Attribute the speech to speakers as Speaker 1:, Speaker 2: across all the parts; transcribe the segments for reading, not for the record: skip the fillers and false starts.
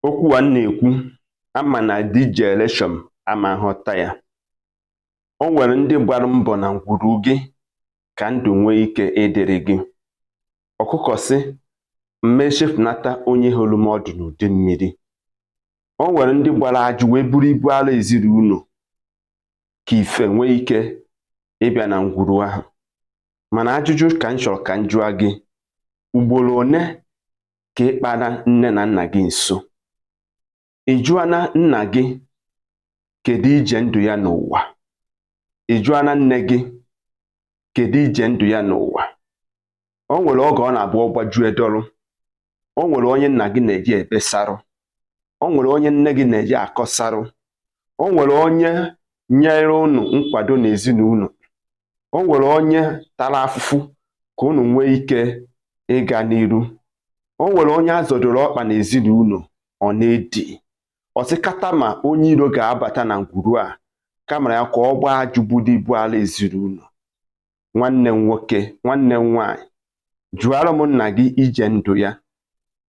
Speaker 1: Okwu a na-ekwu ama na DJ Eleshọn ama nghọta ya. O nwere ndị gbara mbọ na ngwuru gị ka ndụ nwee ike ịdịrị gị. Ọkụkọ sị, mmechefunata onye hụrụ m ọdụ n'ụdị mmiri. O nwere ndị gbara ajụ wee buru ibu ala ezinụlọ ka ife nwee ike ịbịa na ngwuru ahụ. Mana ajụjụ ka m chọrọ ka m jụọ gị, ugboro one ka ị kpara nne na nna gị nso? Ị jụọna nna gị kedu ije ndụ ya n'ụwa? Ị jụọna nne gị kedu ije ndụ ya n'ụwa? O nwere oge ọ na-abụ ọgbajue dọrụ. O nwere onye nna gị na-eji ebesarụ. O nwere onye nne gị na-eji akọsarụ. O nwere onye nyere unu nkwado n'ezinụlọ. O nwere onye tara afụfụ ka unu nwee ike ịga n'iru. O nwere onye azọdoro ọkpa n'ezinụlọ ọ na-edi. Ọsịkata ma onye iro ga-abata na ngwuru a kamara ya ka ọ gbaa ajụbudu ibu ala ezinụlọ. Nwanne m nwoke, nwanne m nwaanyị, jụọrọ m nna gị ije ndụ ya.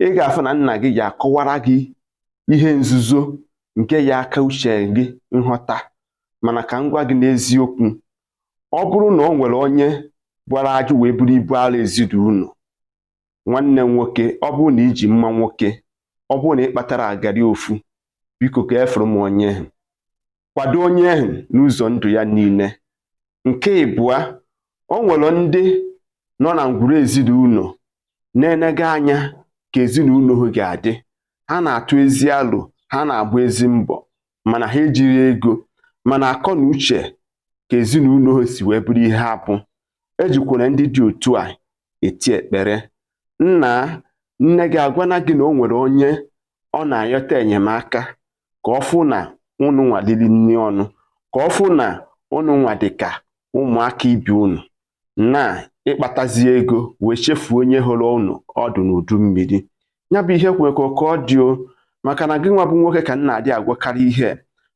Speaker 1: Ị ga-afụ na nna gị ya akọwara gị ihe nzuzo nke ya aka uche gị nghọta. Mana ka m gwa gị n'eziokwu, ọ bụrụ na o nwere onye gbara ajụ wee buru ibu ala ezinụlọ, nwanne m nwoke, ọ bụrụ na iji mma nwoke, ọ bụrụ na ị kpatara agari ofu, biko ka efuru m onye ahụ. Kwado onye ahụ n'ụzọ ndụ ya niile. Nke ịbụa, o nwere ndị nọ na ngwuru ezinụlọ na-enega anya ka ezinụlọ ha ga-adị. Ha na-atụ ezi alo, ha na-agba ezi mbọ, mana ha ejiri ego, mana akọ na uche ka ezinụlọ ha si wee bụrụ ihe abụ. Ejikwara ndị dị otu a eti ekpere. Nne gị agwana gị na o nwere onye ọ na-ayọta enyemaka ka ọ fụ na unu nwalili nri ọnụ, ka ọ fụ na unu nwa dịka ụmụaka ibi unu na ịkpatazi ego wee chefuo onye hụrụ unu ọdụ n'udu mmiri. Ya bụ ihe kwekọ ka ọ dị o, maka na gị nwa bụ nwoke ka nna adị agwakarị ihe.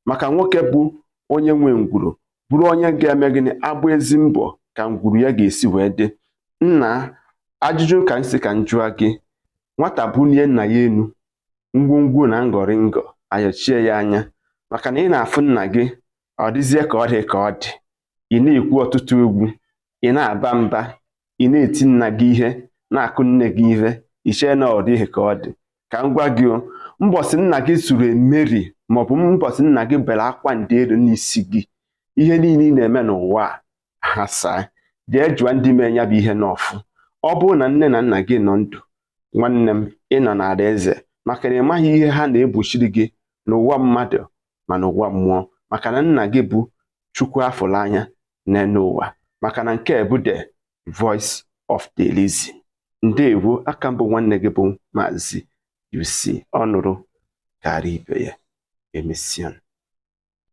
Speaker 1: Maka nwoke bụ onye nwe ngwuru bụrụ onye ga-eme gịnị agba ezi mbọ ka ngwuru ya ga-esi wee dị. Ajụjụ ka m si ka m jụọ gị, nwata bulie nna ya enu, ngwongwo na ngọrị ngọ ayochie ya anya. Maka na ị na-afụ nna gị ọ dịzie ka ọ dị ka ọ dị. Ị na-ekwu ọtụtụ egwu, ị na-aba mba, ị na-eti nna gị ihe, na-akụ nne gị ihe, ichee na ọ dịghị ka ọ dị. Ka m gwa gị o, mbọsị nna gị suru emeri maọbụ mbọsị nna gị bere akwa ndị elu n'isi gị, ihe niile ị na-eme n'ụwa a hasaa. Jee jụọ ndị mee ya bụ ihe n'ọfụ. Ọ bụrụ na nne na nna gị nọ ndụ, nwanne m, ị nọ n'ala eze, maka na ị maghị ihe ha na-egbochiri gị n'ụwa mmadụ ma n'ụwa mmụọ. Maka na nna gị bụ Chukwu afụrụ anya n'elu ụwa. Maka na nke bụ the voice of the lazy. Ndewo, aka mbụ nwanne gị bụ Maazị UC Ọnụrụ Kara ibe ya. Emesịa.